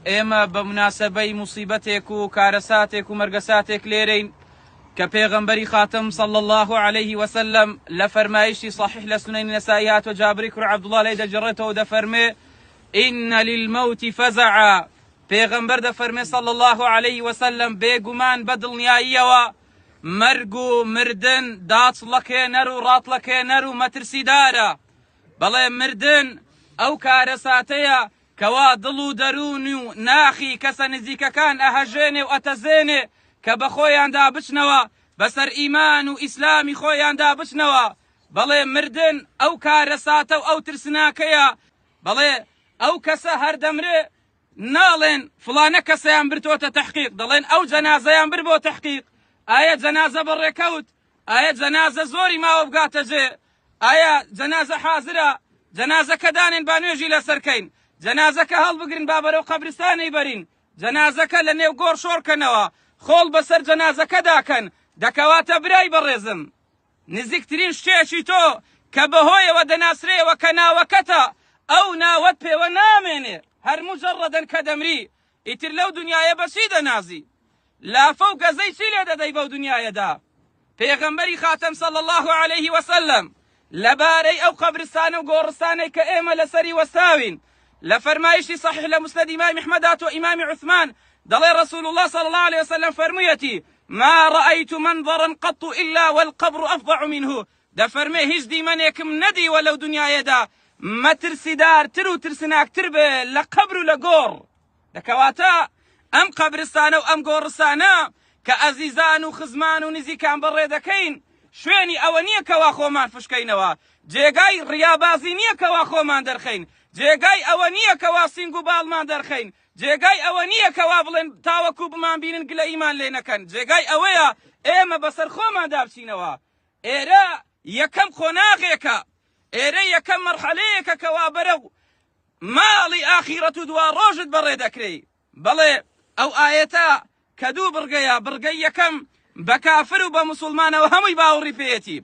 ئێمە بە مناسبەی موسیبەتێک و کارەساتێک و مەرگەساتێک لێرەین کە پێغەمبەری خاتم صلى الله عليه وسلم لە فەرمایشی صحیح لە سنەنی نەسائی هاتووە جابری کوڕ عەبدوڵڵا لێی دەجێڕێتەوە دەفەرمێ ئین للمەوت فەزەعا پێغەمبەر دەفەرمێ صلى الله عليه وسلم بێگومان بە دڵنیاییەوە مەرگ و مردن داچڵەکێنەر و ڕاتڵەکێنەر و مەترسیدارە بەڵێ مردن ئەو کارەساتەیە کەوا دڵ و دەرون و ناخی کەسە نزیکەکان ئەهەژێنێ و ئەتەزێنێ کە بە خۆیاندا بچنەوە بەسەر ئیمان و ئیسلامی خۆیاندا بچنەوە بەڵێ مردن ئەو کارەساتە و ئەو ترسناکەیە بەڵێ ئەو کەسە هەردەمرێ ناڵێن فڵانە کەسەیان برتۆتە تەحقیق دەڵێن ئەو جەنازەیان بر بۆ تەحقیق ئایا جەنازە بەڕێکەوت ئایا جەنازە زۆری ماوە بگاتە جێ ئایا جەنازە حازرە جەنازەکە دانێن با نوێژی لەسەرکەین جەنازەکە هەڵبگرن با بەرەو قەبرستانەی بەرین جەنازەکە لە نێو گۆڕ شۆڕکەنەوە خۆڵ بەسەر جەنازەکە داکەن دەکەواتە برای بەڕێزم نزیکترین شتێکی تۆ کە بەهۆیەوە دەناسرێەوە کە ناوەکەتە ئەو ناوەت پێوە نامێنێ هەر مجەڕەدەن کە دەمری ئیتر لەو دنیایە بەچی دەنازی لافە و گەزەی چی لێ دەدەی بەو دنیایەدا پێغەمبەری خاتم صلى الله عليه وسلم لەبارەی ئەو قەبرستانە و گۆڕستانەی کە ئێمە لەسەری وەستاوین لە فەرمایشی صحیح لە مسند ئیمامی ئەحمەد هاتووە ئیمامی عوثمان دەڵێ رسول الله صلى الله عليه وسلم فەرموویەتی ما رأيت منظرا قط إلا والقبر أفظع منه دەفەرمێ هیچ دیمەنێکم نەدیوە لەو دنیایەدا مەترسیدارتر و ترسناکتر بێ لە قەبر و لە گۆڕ دەکەواتە ئەم قەبرستانە و ئەم گۆڕستانە کە ئەزیزان و خزمان و نزیکان بەڕێ دەکەین شوێنی ئەوە نییە کەوا خۆمان فشکەینەوە جێگای ڕیابازی نییە کەوا خۆمان دەرخەین جێگای ئەوە نییە کەوا سینگ و باڵمان دەرخەین جێگای ئەوە نییە کەوا بڵێن تاوەکو بمان بینن گلە ئیمان لێ نەکەن جێگای ئەوەیە ئێمە بەسەر خۆمان دابچینەوە ئێرە یەکەم خۆناغێکە ئێرە یەکەم مەرحەلەیەکە کەوا بەرەو ماڵی ئاخیرەت و دوا ڕۆژت بەڕێ دەکرێ بەڵێ ئەو ئاەتە کە دوو بڕگەیە بڕگەی یەکەم بە کافر و بە موسڵمانەوە هەمووی باوەڕی پێیەتی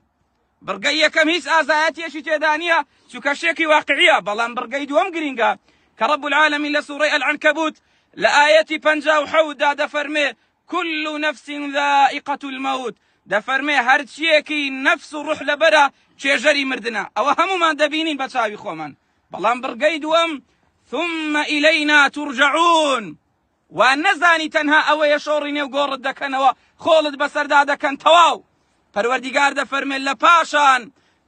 بڕگەی یەکەم هیچ ئازایەتیەشی تێدا نییە چونکە شتێکی واقعیە بەڵام بڕگەی دووەم گرینگە کە رب العالمین لە سوورەی العنکەبوت لە ئاەتی 57 دا دەفەرمێ كل نفس ذائقة الموت دەفەرمێ هەرچیەکی نەفس و ڕوح لەبەرە چێژەری مردنە ئەوە هەمومان دەبینین بە چاوی خۆمان بەڵام بڕگەی دووەم ثم إلينا ترجعون و نەزانی تەنها ئەوەیە شۆڕی نێو گۆڕت دەکەنەوە خۆڵت بەسەردا دەکەن تەواو پەروەردیگار دەفەرمێ لە پاشان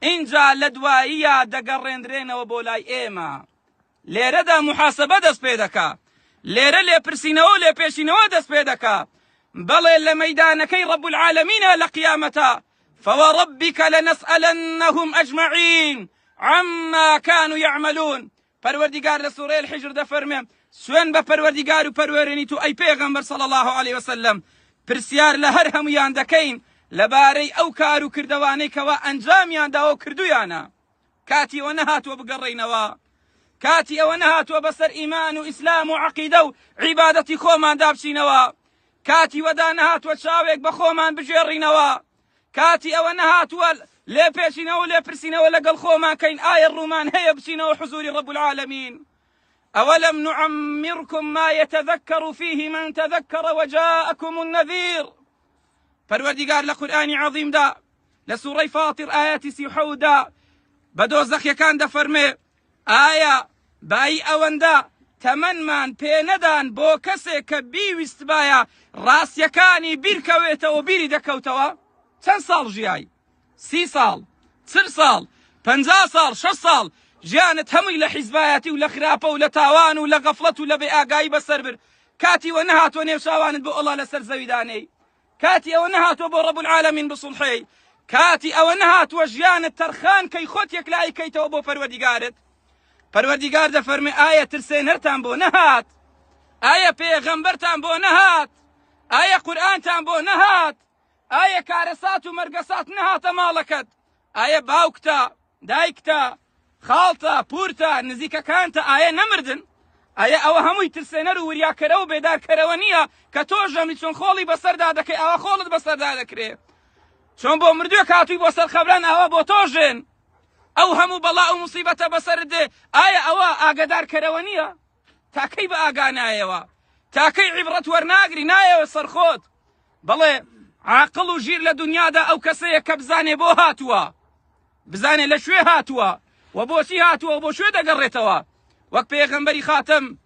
اینجا لە دواییە دەگەڕێنرێنەوە بۆ لای ئێمە لێرەدا محاسبە دەست پێ دەکا لێرە لێپرسینەوە و لێپێشینەوە دەست پێ دەکا بەڵێ لە مەیدانەکەی رب العالمینە لە قیامەتە فوربك لنسألنهم أجمعين عما كانوا يعملون پەروەردیگار لە سوورەی الحجر دەفەرمێ سوێن بە پەروەردیگار و پەروەرێنیت و ئەی پێغەمبەر صلى الله عليه وسلم پرسیار لە هەر هەمویان دەکەین لەبارەی ئەو کار و کردەوانەی کەوا ئەنجامیان داوە و کردویانە کاتی ئەوە نەهاتووە بگەڕێینەوە کاتی ئەوە نەهاتووە بەسەر ئیمان و ئیسلام و عەقیدە و عیبادەتی خۆمان دابچینەوە کاتی وەدا نەهاتووە چاوێک بە خۆمان بژێڕینەوە کاتی ئەوە نەهاتووە لێ پێچینەوە لێ پرسینەوە لەگەڵ خۆمان کەین ئایا ڕوومان هەیە بچینەوە حضوری رب العالمین أولم نعمركم ما يتذكر فيه من تذكر وجاءكم النذير پەروەردیگار لە قورئانی عەظیم دا لە سوورەی فاتر ئاەتی 37 دا بە دۆزەخیەکان دەفەرمێ ئایا بای ئەوەندە تەمەنمان پێ نەدان بۆ کەسێک کە بیویست بایە ڕاستیەکانی بیرکەوێتەوە بیری دەکەوتەوە چەند ساڵ ژیای 30 ساڵ 40 ساڵ 50 ساڵ 6 ساڵ ژیانت هەمووی لە حیزبایەتی و لە خراپە و لە تاوان و لە غەفڵەت و لە بێ ئاگایی بەسەر بر کاتی ئەوە نەهاتوە نێوچاوانت بۆ ئەڵڵا لەسەر زەویدانەی کاتی ئەوە نەهاتوە بۆ رب العالمین بسوڵحەی کاتی ئەوە نەهاتوە ژیانت تەرخان کەی خۆت یەک لای کەیتەوە بۆ پەروەردیگارت پەروەردیگار دەفەرمێ ئایا ترسێنەرتان بۆ نەهات ئایا پێغەمبەرتان بۆ نەهات ئایا قورئانتان بۆ نەهات ئایا کارەسات و مەرگەسات نەهاتە ماڵەکەت ئایا باوکتە دایکتە خاڵتە پورتە نزیکەکانتە ئایا نەمردن ئایا ئەوە هەمووی ترسێنەر و وریاکەرە و بێدارکەرەوە نییە کە تۆ ژەمی چۆن خۆڵی بەسەردا دەکەی ئەوە خۆڵت بەسەردا دەکرێ چۆن بۆ مردووە کاتووی بۆ سەر خەبران ئەوە بۆ تۆژێن ئەو هەموو بەڵا و موسیبەتە بەسەرت دێ ئایا ئەوە ئاگادارکەرەوە نییە تاکەی بە ئاگا نایەوە، تاکەی عیبرەت وەرناگری نایەوە سەرخۆت. بەڵێ عاقڵ و ژیر لە دنیادا ئەو کەسەیە کە بزانێ بۆ هاتووە، بزانێ لە شوێ هاتووە و بۆچی هاتووە و بۆ شوێ دەگەڕێتەوە. وەک پێغەمبەری خاتم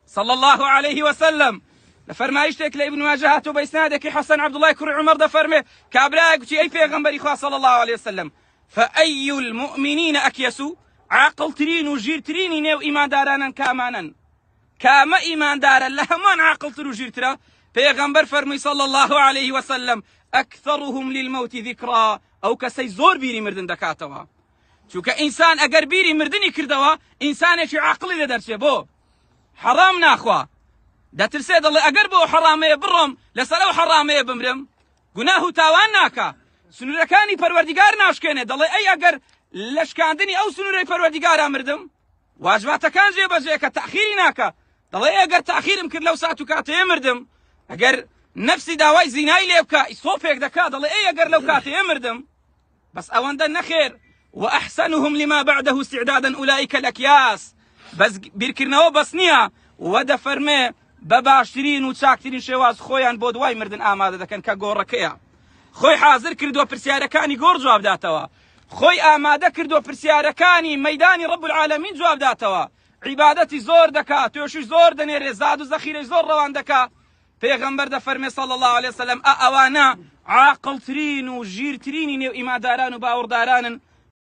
صلى الله عليه وسلم لفرمایشتێک لە ابن ماجه هاتووە بە ئیسنادێکی حەسەن عەبدوڵای کوڕی عومەر دەفەرمێ کابرایەک گوتی ئەی پێغەمبەری خوا صلى الله عليه وسلم فأي المؤمنين أكيس عاقل ترين وجير تريني نيو إيمان دارانا كامانا كاما إيمان دارا لهمان عاقل تر وجير ترى پیغمبر فرمي صلى الله عليه وسلم أكثرهم للموت ذكرى أو كسي زور بيري مردن دكاتوا چونکە ئینسان ئەگەر بیری مردنی کردەوە ئینسانێکی عاقڵی دەدەرچێ بۆ حەرام ناخوا دەترسێ دەڵێ ئەگەر بۆ حەرامەیە بڕۆم لەسەر ئەو حەرامەیە بمرم گوناه و تاوان ناکا سنوورەکانی پەروەردیگار ناشکێنێ دەڵێ ئەی ئەگەر لە شکاندنی ئەو سنوورەی پەروەردیگارا مردم واجباتەکان جێبەجێ کە تەخیری ناکە دەڵێ ئەگەر تەخیرم کرد لەو سات و کاتەیە مردم ئەگەر نفسی داوای زینای لێ بکە ئیسۆپێک دەکا دەڵێ ئەی ئەگەر لەو کاتەیە مردم بەس ئەوەندە نەخێر وأحسنهم لما بعده استعدادا أولئك الأكياس بس بيركرناو بس نيا ودا فرمي بباشترين وچاكترين شواز خويان بۆ دوای مردن ئامادە دەکەن کە گۆڕەکەیە خۆی حاضر کردووە پرسیارەکانی گۆڕ جواب داتەوە خۆی ئامادە کردووە پرسیارەکانی مەیدانی رب العالمین جواب داتەوە عیبادەتی زۆر دەکات توێشی زۆر دەنێرێ زاد و زەخیرەی زۆر ڕەوان دەکات پێغەمبەر دەفەرمێ صلى الله عليه وسلم ئەوانە عاقڵترین و ژیرترینی نێو ئیمانداران و باوەڕدارانن